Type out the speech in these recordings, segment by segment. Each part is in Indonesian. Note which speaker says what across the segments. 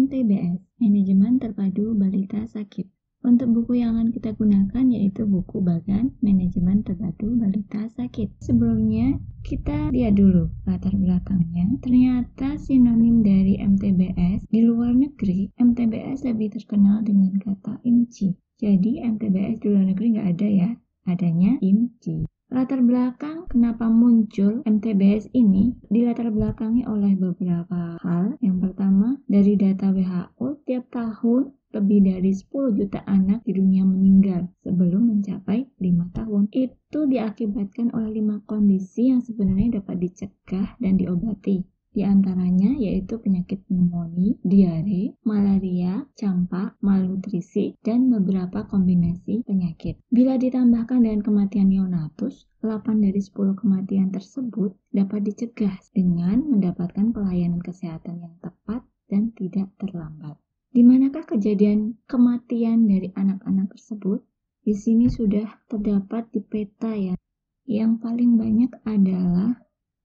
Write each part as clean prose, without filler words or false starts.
Speaker 1: MTBS, Manajemen Terpadu Balita Sakit. Untuk buku yang akan kita gunakan yaitu buku Bagan Manajemen Terpadu Balita Sakit. Sebelumnya kita lihat dulu latar belakangnya. Ternyata sinonim dari MTBS di luar negeri, MTBS lebih terkenal dengan kata IMCI. Jadi MTBS di luar negeri nggak ada ya, adanya IMCI. Latar belakang kenapa muncul MTBS ini dilatar belakangi oleh beberapa hal. Yang pertama, dari data WHO, tiap tahun lebih dari 10 juta anak di dunia meninggal sebelum mencapai 5 tahun. Itu diakibatkan oleh 5 kondisi yang sebenarnya dapat dicegah dan diobati. Di antaranya yaitu penyakit pneumonia, diare, malaria, campak, malnutrisi, dan beberapa kombinasi penyakit. Bila ditambahkan dengan kematian neonatus, 8 dari 10 kematian tersebut dapat dicegah dengan mendapatkan pelayanan kesehatan yang tepat dan tidak terlambat. Di manakah kejadian kematian dari anak-anak tersebut? Di sini sudah terdapat di peta ya. Yang paling banyak adalah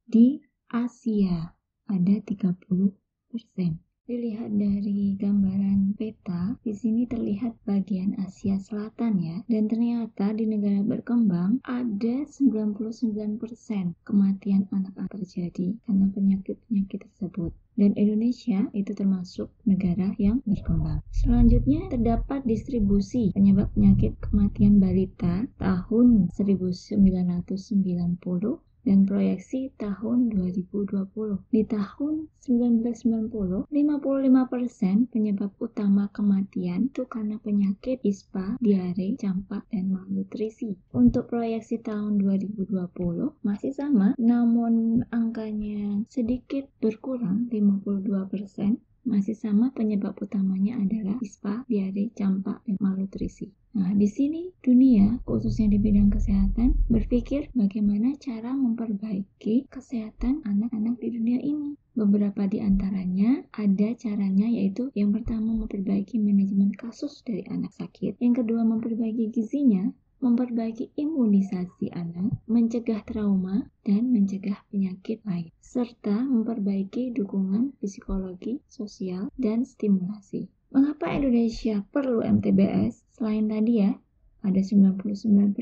Speaker 1: di Asia. Ada 30%. Dilihat dari gambaran peta, di sini terlihat bagian Asia Selatan ya. Dan ternyata di negara berkembang ada 99% kematian anak-anak terjadi karena penyakit-penyakit tersebut. Dan Indonesia itu termasuk negara yang berkembang. Selanjutnya terdapat distribusi penyebab penyakit kematian balita tahun 1990 dan proyeksi tahun 2020. Di tahun 1990, 55% penyebab utama kematian itu karena penyakit ISPA, diare, campak, dan malnutrisi. Untuk proyeksi tahun 2020 masih sama, namun angkanya sedikit berkurang, 52%. Masih sama, penyebab utamanya adalah ISPA, diare, campak, dan malnutrisi. Nah, di sini dunia, khususnya di bidang kesehatan, berpikir bagaimana cara memperbaiki kesehatan anak-anak di dunia ini. Beberapa di antaranya ada caranya, yaitu yang pertama memperbaiki manajemen kasus dari anak sakit, yang kedua memperbaiki gizinya, memperbaiki imunisasi anak, mencegah trauma, dan mencegah penyakit lain, serta memperbaiki dukungan psikologi, sosial, dan stimulasi. Mengapa Indonesia perlu MTBS? Selain tadi ya, ada 99%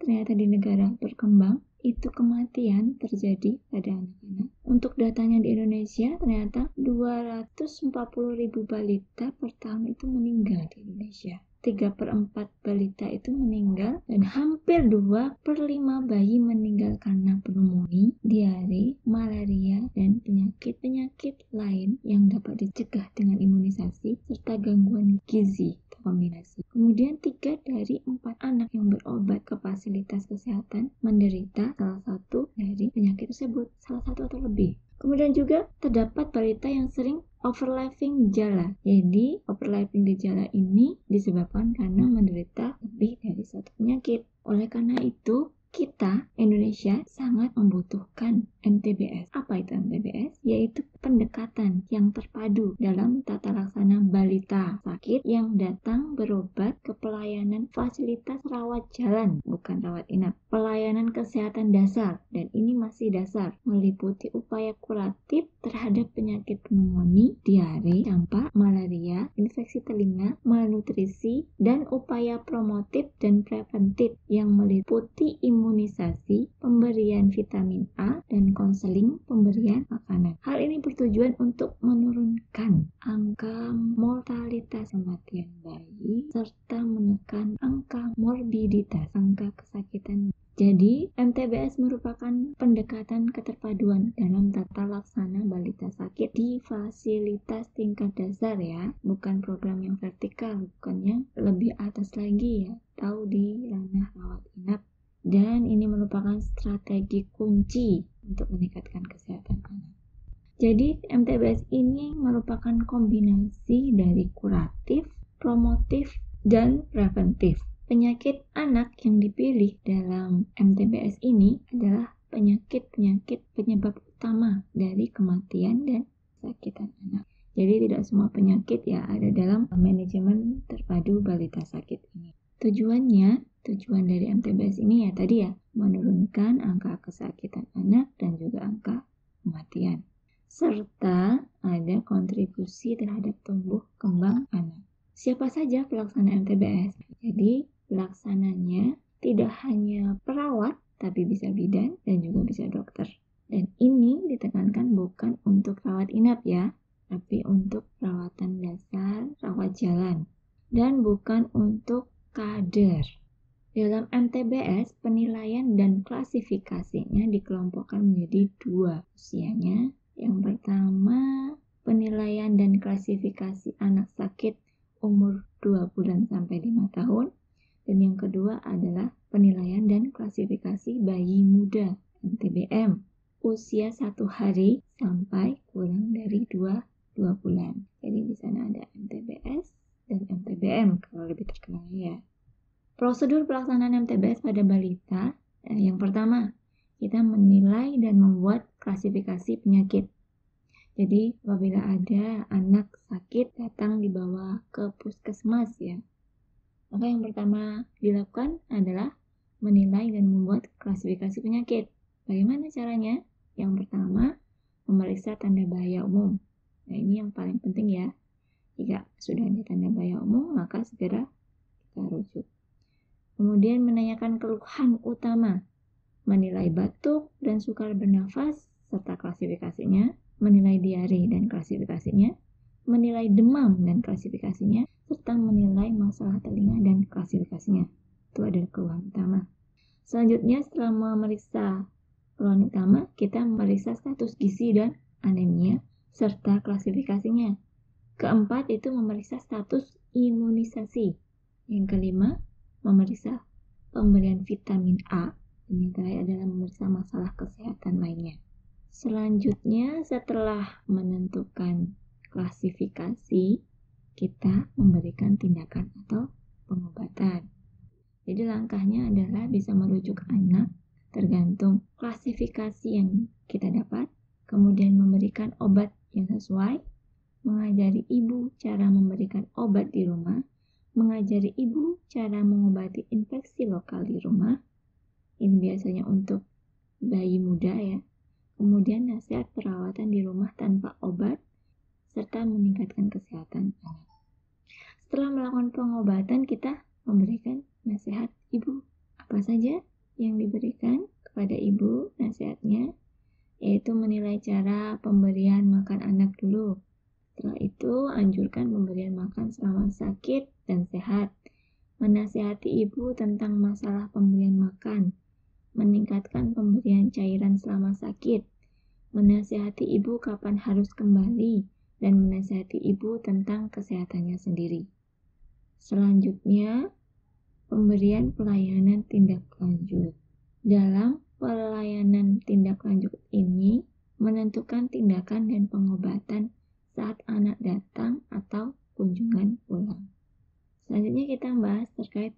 Speaker 1: ternyata di negara berkembang itu kematian terjadi pada anak-anak. Untuk datanya di Indonesia, ternyata 240.000 balita per tahun itu meninggal di Indonesia. 3/4 balita itu meninggal dan hampir 2/5 bayi meninggal karena pneumonia, diare, malaria, dan penyakit-penyakit lain yang dapat dicegah dengan imunisasi serta gangguan gizi kombinasi. Kemudian 3 dari 4 anak yang berobat ke fasilitas kesehatan menderita salah satu dari penyakit tersebut, salah satu atau lebih. Kemudian juga terdapat balita yang sering overlapping gejala. Jadi overlapping gejala ini disebabkan karena menderita lebih dari satu penyakit. Oleh karena itu, kita, Indonesia, sangat membutuhkan MTBS. Apa itu MTBS? Yaitu pendekatan yang terpadu dalam tata laksana balita sakit yang datang berobat ke pelayanan fasilitas rawat jalan, bukan rawat inap. Pelayanan kesehatan dasar, dan ini masih dasar, meliputi upaya kuratif terhadap penyakit pneumonia, diare, campak, malaria, infeksi telinga, malnutrisi, dan upaya promotif dan preventif yang meliputi imunisasi, pemberian vitamin A, dan konseling pemberian makanan. Hal ini bertujuan untuk menurunkan angka mortalitas kematian bayi serta menekan angka morbiditas, angka kesakitan. Jadi, MTBS merupakan pendekatan keterpaduan dalam tata laksana balita sakit di fasilitas tingkat dasar ya, bukan program yang vertikal, bukan yang lebih atas lagi ya, atau di ranah rawat inap. Dan ini merupakan strategi kunci untuk meningkatkan kesehatan anak. Jadi, MTBS ini merupakan kombinasi dari kuratif, promotif, dan preventif. Penyakit anak yang dipilih dalam MTBS ini adalah penyakit-penyakit penyebab utama dari kematian dan kesakitan anak. Jadi tidak semua penyakit ya ada dalam manajemen terpadu balita sakit ini. Tujuan dari MTBS ini ya tadi ya, menurunkan angka kesakitan anak dan juga angka kematian. serta ada kontribusi terhadap tumbuh kembang anak. Siapa saja pelaksana MTBS? Jadi, pelaksananya tidak hanya perawat, tapi bisa bidan dan juga bisa dokter. Dan ini ditekankan bukan untuk rawat inap ya, tapi untuk perawatan dasar, rawat jalan. Dan bukan untuk kader. Dalam MTBS, penilaian dan klasifikasinya dikelompokkan menjadi 2 usianya. Yang pertama, penilaian dan klasifikasi anak sakit umur 2 bulan sampai 5 tahun. Dan yang kedua adalah penilaian dan klasifikasi bayi muda MTBM usia 1 hari sampai kurang dari 2 bulan. Jadi di sana ada MTBS dan MTBM kalau lebih terkenal ya. Prosedur pelaksanaan MTBS pada balita, yang pertama, kita menilai dan membuat klasifikasi penyakit. Jadi, apabila ada anak sakit datang dibawa ke puskesmas ya, maka yang pertama dilakukan adalah menilai dan membuat klasifikasi penyakit. Bagaimana caranya? Yang pertama, memeriksa tanda bahaya umum. Nah, ini yang paling penting ya. Jika sudah ada tanda bahaya umum, maka segera kita rujuk. Kemudian menanyakan keluhan utama, menilai batuk dan sukar bernafas serta klasifikasinya, menilai diare dan klasifikasinya, menilai demam dan klasifikasinya, serta menilai masalah telinga dan klasifikasinya. Itu adalah keluhan utama. Selanjutnya setelah memeriksa keluhan utama, kita memeriksa status gizi dan anemia serta klasifikasinya. Keempat itu memeriksa status imunisasi. Yang kelima, memeriksa pemberian vitamin A, dan yang terakhir adalah memeriksa masalah kesehatan lainnya. Selanjutnya, setelah menentukan klasifikasi, kita memberikan tindakan atau pengobatan. Jadi langkahnya adalah bisa merujuk anak tergantung klasifikasi yang kita dapat, kemudian memberikan obat yang sesuai, mengajari ibu cara memberikan obat di rumah, mengajari ibu cara mengobati infeksi lokal di rumah. Ini biasanya untuk bayi muda ya. Kemudian nasihat perawatan di rumah tanpa obat, serta meningkatkan kesehatan anak. Setelah melakukan pengobatan, kita memberikan nasihat ibu. Apa saja yang diberikan kepada ibu nasihatnya? Yaitu menilai cara pemberian makan anak dulu. Setelah itu, anjurkan pemberian makan selama sakit dan sehat. Menasihati ibu tentang masalah pemberian makan. Meningkatkan pemberian cairan selama sakit. Menasihati ibu kapan harus kembali. Dan menasihati ibu tentang kesehatannya sendiri. Selanjutnya, pemberian pelayanan tindak lanjut. Dalam pelayanan tindak lanjut ini, menentukan tindakan dan pengobatan saat anak datang atau kunjungan pulang. Selanjutnya kita bahas terkait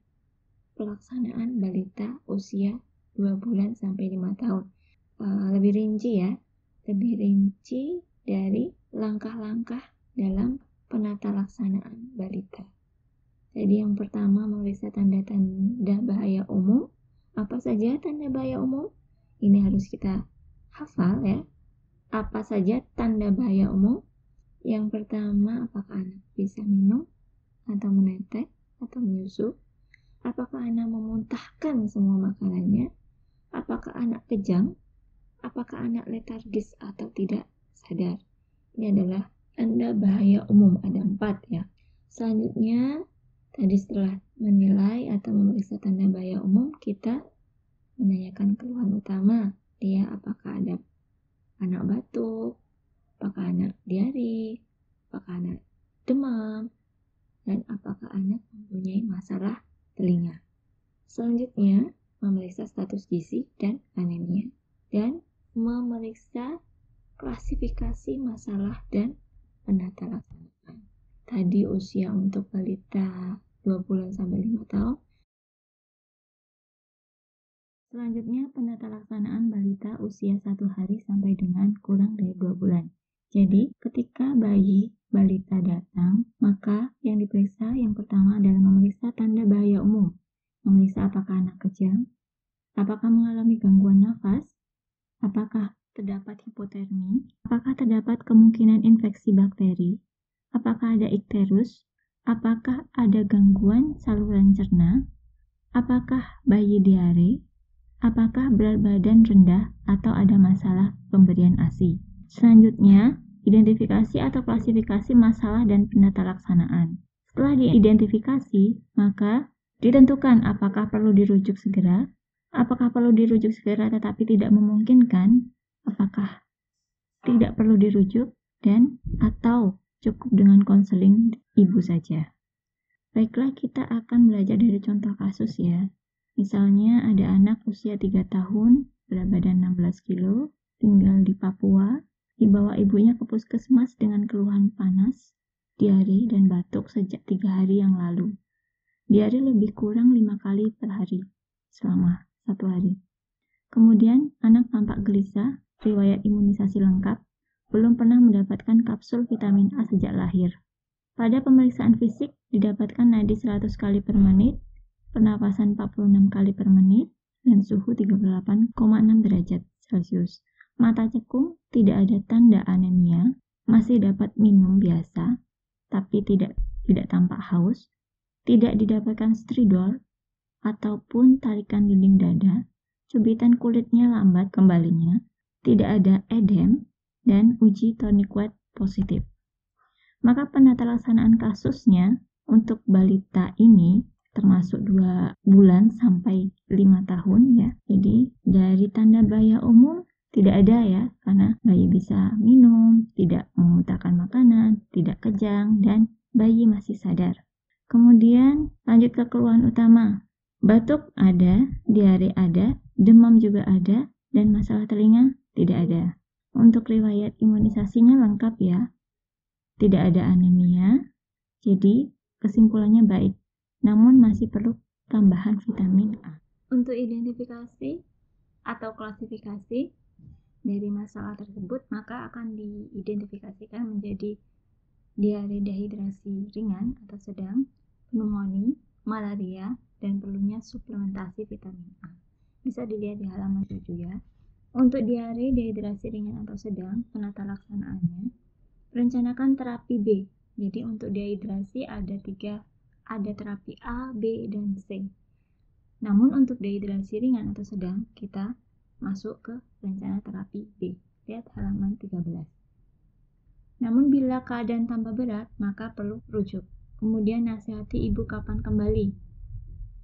Speaker 1: pelaksanaan balita usia 2 bulan sampai 5 tahun. Lebih rinci ya, lebih rinci dari langkah-langkah dalam penata laksanaan balita. Jadi yang pertama memeriksa tanda-tanda bahaya umum. Apa saja tanda bahaya umum? Ini harus kita hafal ya. Apa saja tanda bahaya umum? Yang pertama, apakah anak bisa minum atau menetes atau menyusu? Apakah anak memuntahkan semua makanannya? Apakah anak kejang? Apakah anak letargis atau tidak sadar? Ini adalah tanda bahaya umum, ada 4 ya. Selanjutnya, tadi setelah menilai atau memeriksa tanda bahaya umum, kita menanyakan keluhan utama. Dia apakah ada anak batuk, apakah anak diare, apakah anak demam, dan apakah anak mempunyai masalah telinga. Selanjutnya, memeriksa status gizi dan anemia, dan memeriksa klasifikasi masalah dan penata laksanaan. Tadi usia untuk balita 2 bulan sampai 5 tahun. Selanjutnya, penata laksanaan balita usia 1 hari sampai dengan kurang dari 2 bulan. Jadi, ketika bayi balita datang, maka yang diperiksa yang pertama adalah memeriksa tanda bahaya umum. Memeriksa apakah anak kejang, apakah mengalami gangguan nafas, apakah terdapat hipotermi, apakah terdapat infeksi bakteri, apakah ada ikterus, apakah ada gangguan saluran cerna, apakah bayi diare, apakah berat badan rendah atau ada masalah pemberian ASI. Selanjutnya, identifikasi atau klasifikasi masalah dan penata laksanaan. Setelah diidentifikasi, maka ditentukan apakah perlu dirujuk segera, apakah perlu dirujuk segera tetapi tidak memungkinkan, apakah tidak perlu dirujuk, dan atau cukup dengan konseling ibu saja. Baiklah, kita akan belajar dari contoh kasus ya. Misalnya ada anak usia 3 tahun, berat badan 16 kilo, tinggal di Papua, dibawa ibunya ke puskesmas dengan keluhan panas, diare, dan batuk sejak 3 hari yang lalu. Diare lebih kurang 5 kali per hari selama 1 hari. Kemudian anak tampak gelisah, riwayat imunisasi lengkap, belum pernah mendapatkan kapsul vitamin A sejak lahir. Pada pemeriksaan fisik didapatkan nadi 100 kali per menit, pernapasan 46 kali per menit, dan suhu 38,6 derajat Celcius. Mata cekung, tidak ada tanda anemia, masih dapat minum biasa, tapi tidak tampak haus, tidak didapatkan stridor ataupun tarikan dinding dada, cubitan kulitnya lambat kembalinya, tidak ada edem, dan uji tourniquet positif. Maka penata laksanaan kasusnya untuk balita ini termasuk 2 bulan sampai 5 tahun ya. Jadi dari tanda bahaya umum tidak ada ya, karena bayi bisa minum, tidak memuntahkan makanan, tidak kejang, dan bayi masih sadar. Kemudian lanjut ke keluhan utama. Batuk ada, diare ada, demam juga ada, dan masalah telinga tidak ada. Untuk riwayat imunisasinya lengkap ya. Tidak ada anemia, jadi kesimpulannya baik. Namun masih perlu tambahan vitamin A. Untuk identifikasi atau klasifikasi dari masalah tersebut, maka akan diidentifikasikan menjadi diare dehidrasi ringan atau sedang, pneumonia, malaria, dan perlunya suplementasi vitamin A. Bisa dilihat di halaman 7 ya. Untuk diare dehidrasi ringan atau sedang, penata laksanaannya, rencanakan terapi B. Jadi untuk dehidrasi ada terapi A, B, dan C. Namun untuk dehidrasi ringan atau sedang, kita masuk ke rencana terapi B. Lihat halaman 13. Namun bila keadaan tambah berat, maka perlu rujuk. Kemudian nasihati ibu kapan kembali.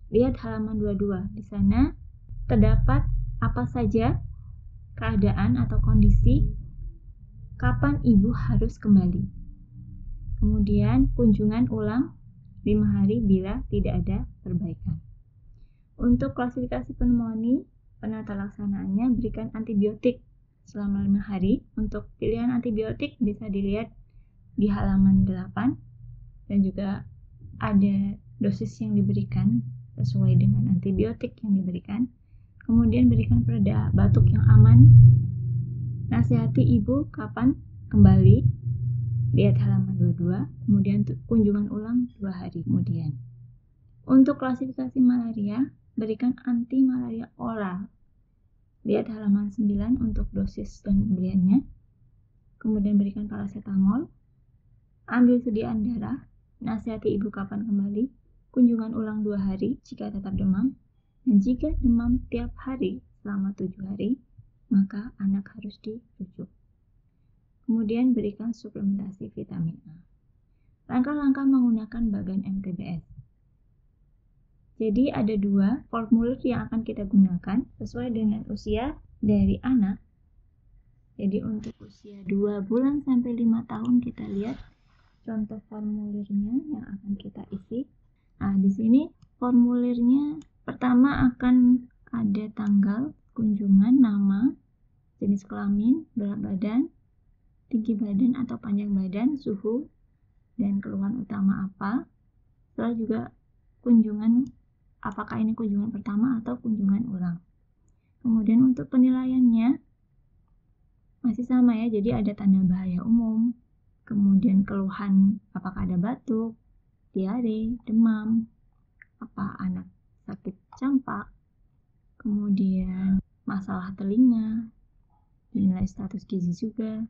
Speaker 1: Lihat halaman 22. Di sana terdapat apa saja keadaan atau kondisi kapan ibu harus kembali. Kemudian kunjungan ulang 5 hari bila tidak ada perbaikan. Untuk klasifikasi pneumonia, penata laksanaannya berikan antibiotik selama 5 hari. Untuk pilihan antibiotik bisa dilihat di halaman 8 dan juga ada dosis yang diberikan sesuai dengan antibiotik yang diberikan. Kemudian berikan pereda batuk yang aman. Nasihati ibu kapan kembali. Lihat halaman 22. Kemudian kunjungan ulang 2 hari kemudian. Untuk klasifikasi malaria, berikan anti malaria oral. Lihat halaman 9 untuk dosis dan pemberiannya. Kemudian berikan paracetamol. Ambil sediaan darah. Nasihati ibu kapan kembali. Kunjungan ulang 2 hari jika tetap demam. Dan jika demam tiap hari selama 7 hari, maka anak harus dirujuk. Kemudian berikan suplementasi vitamin A. Langkah-langkah menggunakan bagan MTBS. Jadi ada 2 formulir yang akan kita gunakan sesuai dengan usia dari anak. Jadi untuk usia 2 bulan sampai 5 tahun kita lihat contoh formulirnya yang akan kita isi. Nah, di sini formulirnya pertama akan ada tanggal kunjungan, nama, jenis kelamin, berat badan, tinggi badan atau panjang badan, suhu, dan keluhan utama apa. Setelah juga kunjungan, apakah ini kunjungan pertama atau kunjungan ulang. Kemudian untuk penilaiannya masih sama ya, jadi ada tanda bahaya umum, kemudian keluhan apakah ada batuk, diare, demam, apa anak sakit campak, kemudian masalah telinga, dinilai status gizi juga,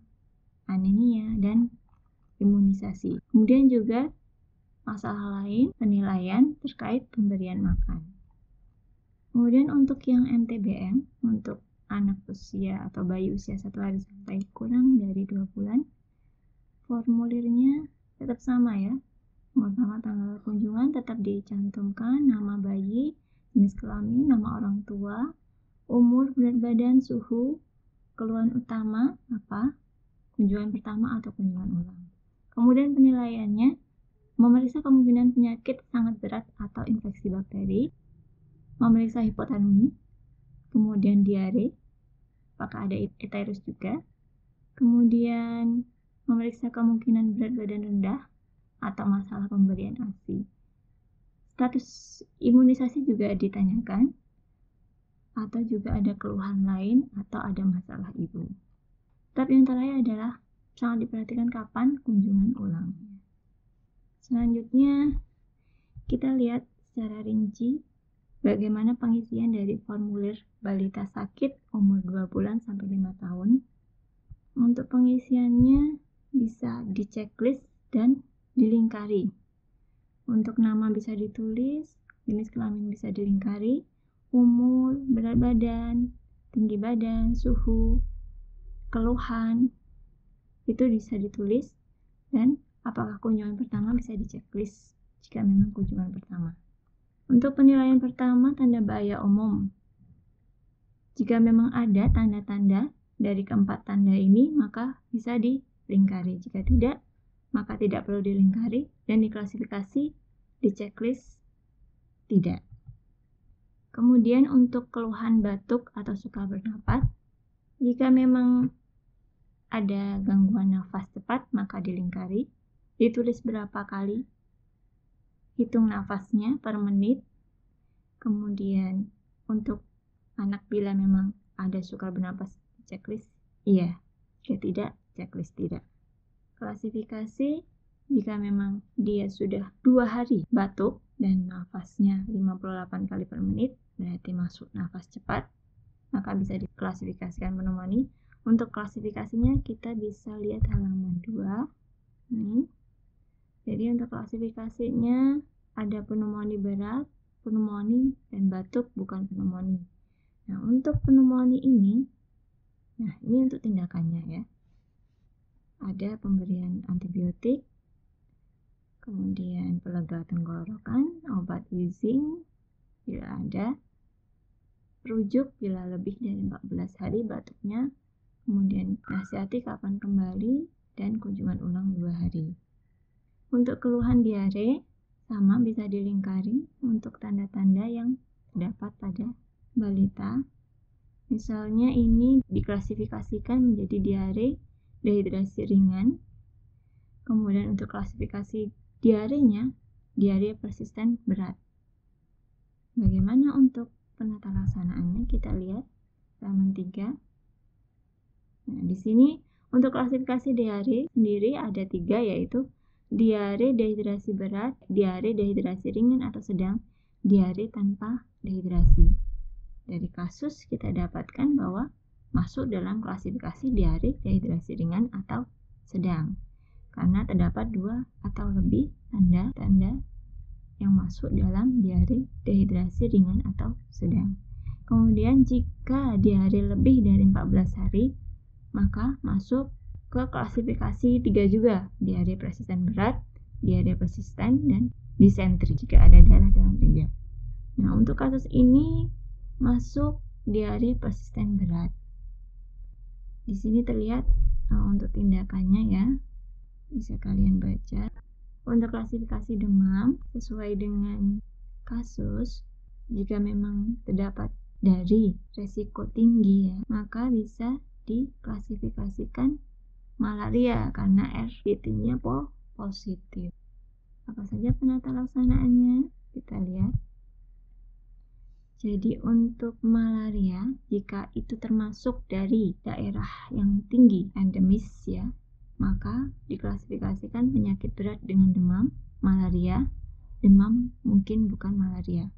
Speaker 1: anemia, dan imunisasi. Kemudian juga masalah lain, penilaian terkait pemberian makan. Kemudian untuk yang MTBM, untuk anak usia atau bayi usia 1 hari sampai kurang dari 2 bulan, formulirnya tetap sama ya. Pertama, tanggal kunjungan tetap dicantumkan nama bayi, jenis kelamin, nama orang tua, umur, berat badan, suhu, keluhan utama apa, kunjungan pertama atau kunjungan ulang. Kemudian penilaiannya, memeriksa kemungkinan penyakit sangat berat atau infeksi bakteri, memeriksa hipotermi, kemudian diare, apakah ada etirus juga, kemudian memeriksa kemungkinan berat badan rendah atau masalah pemberian ASI. Status imunisasi juga ditanyakan, atau juga ada keluhan lain atau ada masalah ibu. Tahap yang terakhir adalah sangat diperhatikan kapan kunjungan ulang. Selanjutnya kita lihat secara rinci bagaimana pengisian dari formulir balita sakit umur 2 bulan sampai 5 tahun. Untuk pengisiannya bisa di checklist dan dilingkari. Untuk nama bisa ditulis, jenis kelamin bisa dilingkari, umur, berat badan, tinggi badan, suhu, keluhan, itu bisa ditulis, dan apakah kunjungan pertama bisa di checklist jika memang kunjungan pertama. Untuk penilaian pertama, tanda bahaya umum. Jika memang ada tanda-tanda dari keempat tanda ini, maka bisa dilingkari. Jika tidak, maka tidak perlu dilingkari dan diklasifikasi di checklist tidak. Kemudian untuk keluhan batuk atau suka bernapas, jika memang ada gangguan nafas cepat, maka dilingkari. Ditulis berapa kali, hitung nafasnya per menit. Kemudian untuk anak bila memang ada sukar bernapas, checklist iya. Jika tidak, checklist tidak. Klasifikasi, jika memang dia sudah 2 hari batuk dan nafasnya 58 kali per menit, berarti masuk nafas cepat, maka bisa diklasifikasikan pneumonia. Untuk klasifikasinya kita bisa lihat halaman 2 nih. Jadi untuk klasifikasinya ada pneumonia berat, pneumonia, dan batuk bukan pneumonia. Nah, untuk pneumonia ini, ini untuk tindakannya ya. Ada pemberian antibiotik, kemudian pelega tenggorokan, obat wheezing bila ada, rujuk bila lebih dari 14 hari batuknya, kemudian nasihati kapan kembali, dan kunjungan ulang 2 hari. Untuk keluhan diare, sama bisa dilingkari untuk tanda-tanda yang terdapat pada balita. Misalnya ini diklasifikasikan menjadi diare, dehidrasi ringan. Kemudian untuk klasifikasi diarenya, diare persisten berat. Bagaimana untuk penata laksanaannya? Kita lihat halaman 3. Nah, di sini untuk klasifikasi diare sendiri ada 3, yaitu diare dehidrasi berat, diare dehidrasi ringan atau sedang, diare tanpa dehidrasi. Dari kasus kita dapatkan bahwa masuk dalam klasifikasi diare dehidrasi ringan atau sedang, karena terdapat 2 atau lebih tanda-tanda yang masuk dalam diare dehidrasi ringan atau sedang. Kemudian jika diare lebih dari 14 hari, maka masuk ke klasifikasi 3 juga, diare persisten berat, diare persisten, dan disentri jika ada darah dalam tinja. Nah, untuk kasus ini masuk diare persisten berat. Di sini terlihat untuk tindakannya ya, bisa kalian baca. Untuk klasifikasi demam sesuai dengan kasus, jika memang terdapat dari resiko tinggi ya, maka bisa diklasifikasikan malaria karena RDT-nya positif. Apa saja penata laksanaannya? Kita lihat. Jadi untuk malaria, jika itu termasuk dari daerah yang tinggi endemis ya, maka diklasifikasikan penyakit berat dengan demam, malaria. Demam mungkin bukan malaria.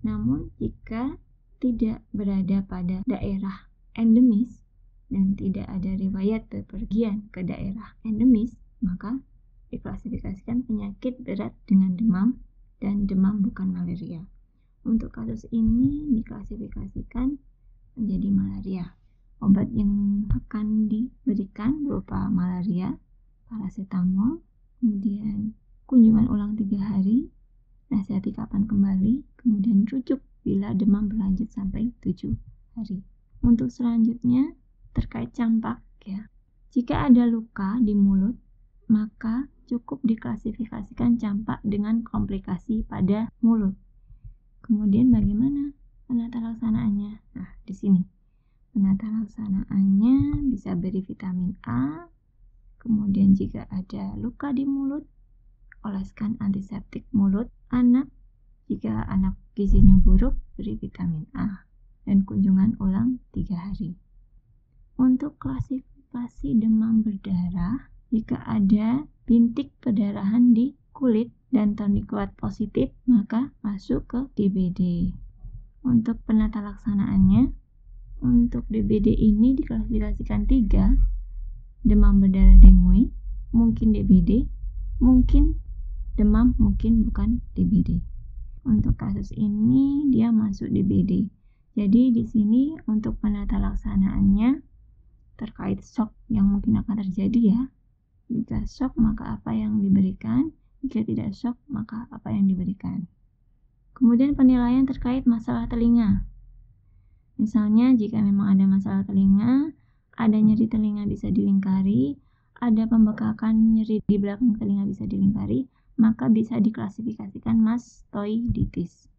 Speaker 1: Namun jika tidak berada pada daerah endemis dan tidak ada riwayat bepergian ke daerah endemis, maka diklasifikasikan penyakit berat dengan demam dan demam bukan malaria. Untuk kasus ini diklasifikasikan menjadi malaria. Obat yang akan diberikan berupa malaria, paracetamol, kemudian kunjungan ulang 3 hari, nasihati kapan kembali, kemudian rujuk bila demam berlanjut sampai 7 hari. Untuk selanjutnya terkait campak ya. Jika ada luka di mulut, maka cukup diklasifikasikan campak dengan komplikasi pada mulut. Kemudian bagaimana penata laksanaannya? Nah, di sini. Penata laksanaannya bisa beri vitamin A. Kemudian jika ada luka di mulut, oleskan antiseptik mulut anak. Jika anak gizinya buruk, beri vitamin A. Dan kunjungan ulang 3 hari. Untuk klasifikasi demam berdarah, jika ada bintik perdarahan di kulit dan tonic-clot positif, maka masuk ke DBD. Untuk penata laksanaannya, untuk DBD ini diklasifikasikan 3, demam berdarah dengue, mungkin DBD, mungkin demam, mungkin bukan DBD. Untuk kasus ini dia masuk DBD. Jadi di sini untuk penata laksanaannya terkait shock yang mungkin akan terjadi ya. Jika shock maka apa yang diberikan, jika tidak shock maka apa yang diberikan. Kemudian penilaian terkait masalah telinga. Misalnya jika memang ada masalah telinga, ada nyeri telinga bisa dilingkari, ada pembekakan nyeri di belakang telinga bisa dilingkari, maka bisa diklasifikasikan mastoiditis.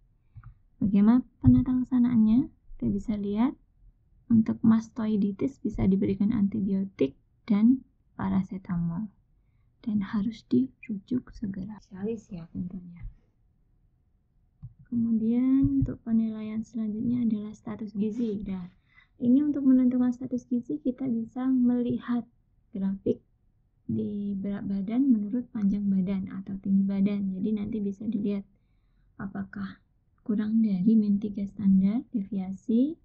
Speaker 1: Bagaimana penata laksanaannya? Kita bisa lihat untuk mastoiditis bisa diberikan antibiotik dan paracetamol dan harus dirujuk segera. Spesialis ya tentunya. Kemudian untuk penilaian selanjutnya adalah status gizi. Nah, ini untuk menentukan status gizi kita bisa melihat grafik di berat badan menurut panjang badan atau tinggi badan. Jadi nanti bisa dilihat apakah kurang dari min 3 standar deviasi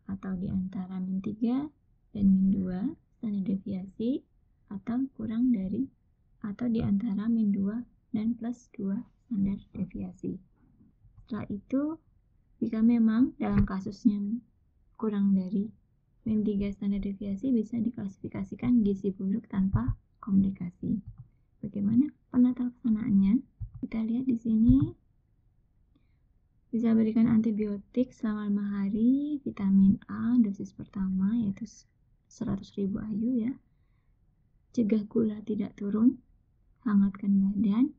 Speaker 1: atau di antara min 3 dan min 2 standar deviasi, atau kurang dari atau di antara min 2 dan plus 2 standar deviasi. Setelah itu, jika memang dalam kasusnya kurang dari min 3 standar deviasi, bisa diklasifikasikan gizi buruk tanpa komplikasi. Bagaimana penata laksanaannya? Kita lihat di sini. Bisa berikan antibiotik selama 5 hari, vitamin A dosis pertama yaitu 100.000 IU ya. Cegah gula tidak turun, hangatkan badan,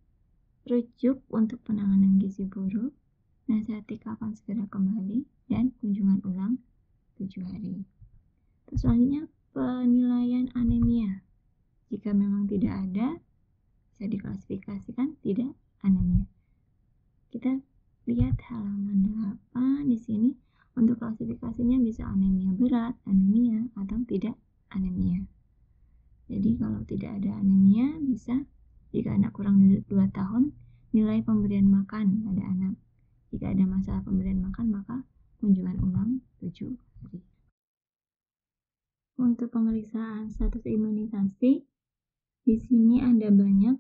Speaker 1: rujuk untuk penanganan gizi buruk, nasihati kapan segera kembali, dan kunjungan ulang 7 hari. Terus selanjutnya penilaian anemia. Jika memang tidak ada, bisa diklasifikasikan tidak anemia. Kita lihat halaman 8 di sini. Untuk klasifikasinya bisa anemia berat, anemia, atau tidak anemia. Jadi kalau tidak ada anemia, bisa jika anak kurang dari 2 tahun, nilai pemberian makan pada anak. Jika ada masalah pemberian makan, maka kunjungan ulang 7 hari. Untuk pemeriksaan status imunisasi, di sini ada banyak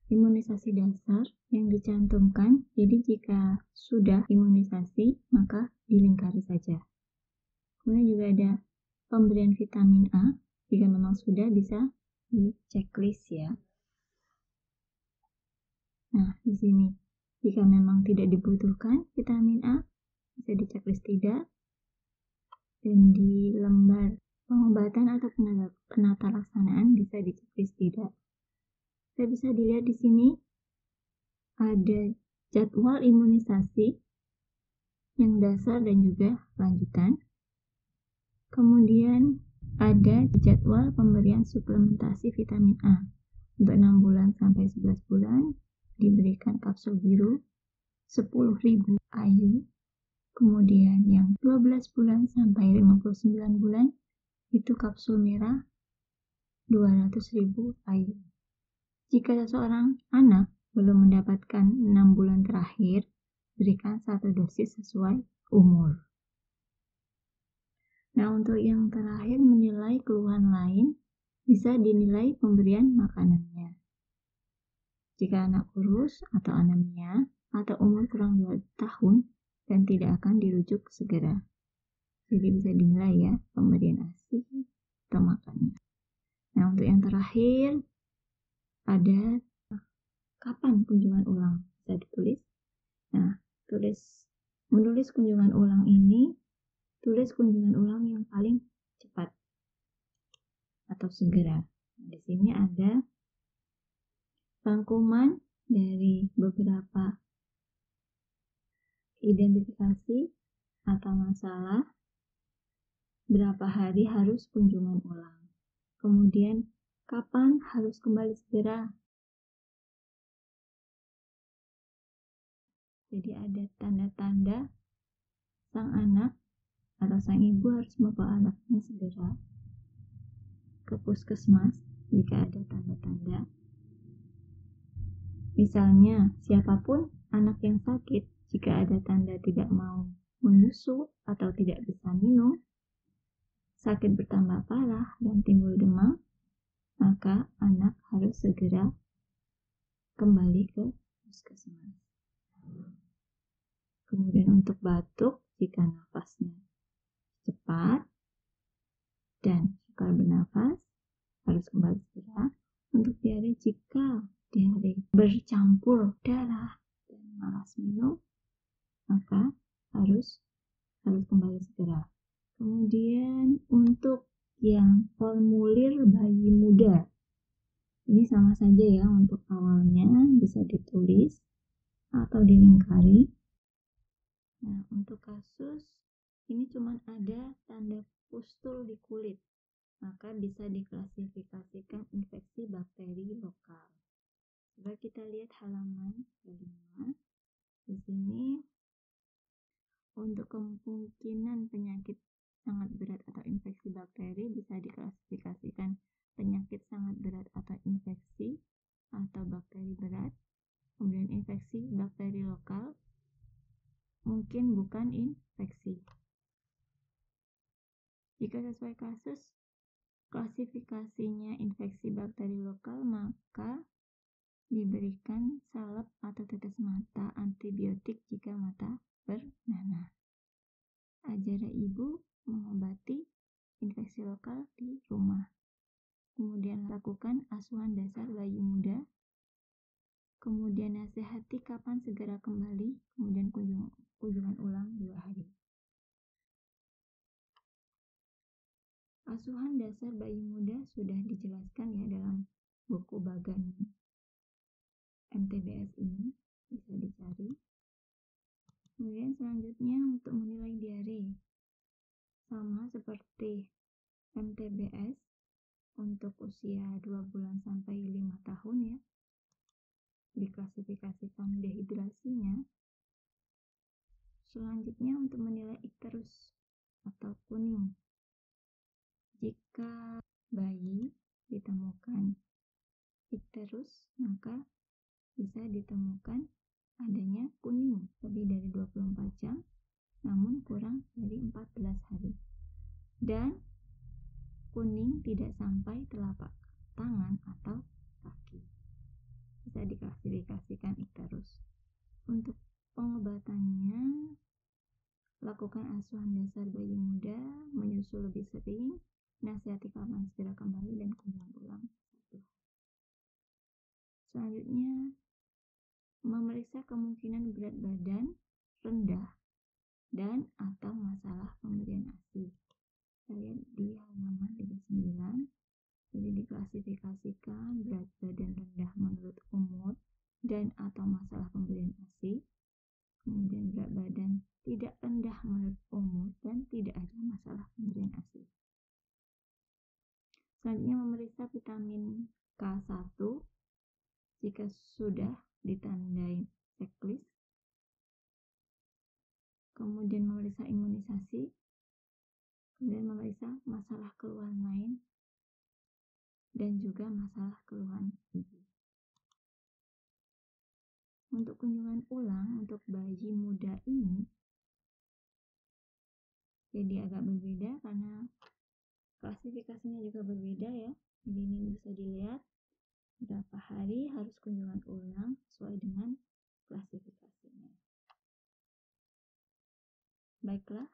Speaker 1: imunisasi dasar yang dicantumkan. Jadi jika sudah imunisasi, maka dilingkari saja. Kemudian juga ada pemberian vitamin A. Jika memang sudah, bisa di checklist ya. Nah, di sini jika memang tidak dibutuhkan vitamin A, bisa di checklist tidak. Dan di lembar pengobatan atau penata laksanaan bisa di checklist tidak. Saya bisa dilihat di sini ada jadwal imunisasi yang dasar dan juga lanjutan. Kemudian ada jadwal pemberian suplementasi vitamin A. Untuk 6 bulan sampai 11 bulan diberikan kapsul biru 10.000 IU. Kemudian yang 12 bulan sampai 59 bulan itu kapsul merah 200.000 IU. Jika seseorang anak belum mendapatkan 6 bulan terakhir, berikan 1 dosis sesuai umur. Nah, untuk yang terakhir menilai keluhan lain, bisa dinilai pemberian makanannya. Jika anak kurus atau anemia atau umur kurang 2 tahun dan tidak akan dirujuk segera. Jadi bisa dinilai ya pemberian ASI atau makannya. Nah, untuk yang terakhir ada kapan kunjungan ulang bisa ditulis. Nah, menulis kunjungan ulang ini, tulis kunjungan ulang yang paling cepat atau segera. Nah, di sini ada rangkuman dari beberapa identifikasi atau masalah, berapa hari harus kunjungan ulang, kemudian kapan harus kembali segera. Jadi ada tanda-tanda sang anak atau sang ibu harus membawa anaknya segera ke puskesmas jika ada tanda-tanda. Misalnya, siapapun anak yang sakit, jika ada tanda tidak mau menyusu atau tidak bisa minum, sakit bertambah parah dan timbul demam, maka anak harus segera kembali ke puskesmas. Kemudian untuk batuk, jika nafasnya cepat dan sukar bernafas, harus kembali segera. Untuk diare, jika diare bercampur darah dan malas minum, maka harus kembali segera. Kemudian untuk yang formulir bayi muda, ini sama saja ya, untuk awalnya bisa ditulis atau dilingkari. Nah, untuk kasus ini cuma ada tanda pustul di kulit, maka bisa diklasifikasikan infeksi bakteri lokal. Coba kita lihat halaman 5. Di sini untuk kemungkinan penyakit sangat berat atau infeksi bakteri bisa diklasifikasikan penyakit sangat berat atau infeksi atau bakteri berat. Kemudian infeksi bakteri lokal mungkin bukan infeksi. Jika sesuai kasus klasifikasinya infeksi bakteri lokal, maka diberikan salep atau tetes mata antibiotik jika mata bernanah. Ajar ibu mengobati infeksi lokal di rumah. Kemudian lakukan asuhan dasar bayi muda. Kemudian nasihati kapan segera kembali. Kemudian kunjungan ulang 2 hari. Asuhan dasar bayi muda sudah dijelaskan ya dalam buku Bagan MTBS ini, bisa dicari. Kemudian selanjutnya untuk menilai diare, sama seperti MTBS untuk usia 2 bulan sampai 5 tahun ya, diklasifikasikan dehidrasinya. Selanjutnya untuk menilai ikterus atau kuning, jika bayi ditemukan ikterus, maka bisa ditemukan adanya kuning lebih dari 24 jam namun kurang dari 14 hari, dan kuning tidak sampai telapak tangan atau kaki. Bisa diklasifikasikan ikterus. Untuk pengobatannya, lakukan asuhan dasar bayi muda, menyusu lebih sering, nasihati kapan segera kembali, dan kunjungan ulang 1. Selanjutnya, memeriksa kemungkinan berat badan rendah dan atau masalah pemberian ASI. Kita lihat di halaman 39. Jadi diklasifikasikan berat badan rendah menurut umur dan atau masalah pemberian ASI. Kemudian berat badan tidak rendah menurut umur dan tidak ada masalah pemberian ASI. Selanjutnya memeriksa vitamin K1 jika sudah ditandai checklist. Kemudian memeriksa imunisasi. Kemudian memeriksa masalah keluhan lain dan juga masalah keluhan ibu. Untuk kunjungan ulang untuk bayi muda ini jadi agak berbeda karena klasifikasinya juga berbeda ya. Jadi ini bisa dilihat berapa hari harus kunjungan ulang sesuai dengan klasifikasinya. Baiklah,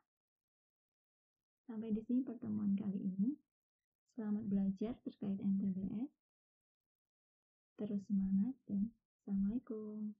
Speaker 1: sampai di sini pertemuan kali ini. Selamat belajar terkait MTBS. Terus semangat dan Assalamualaikum.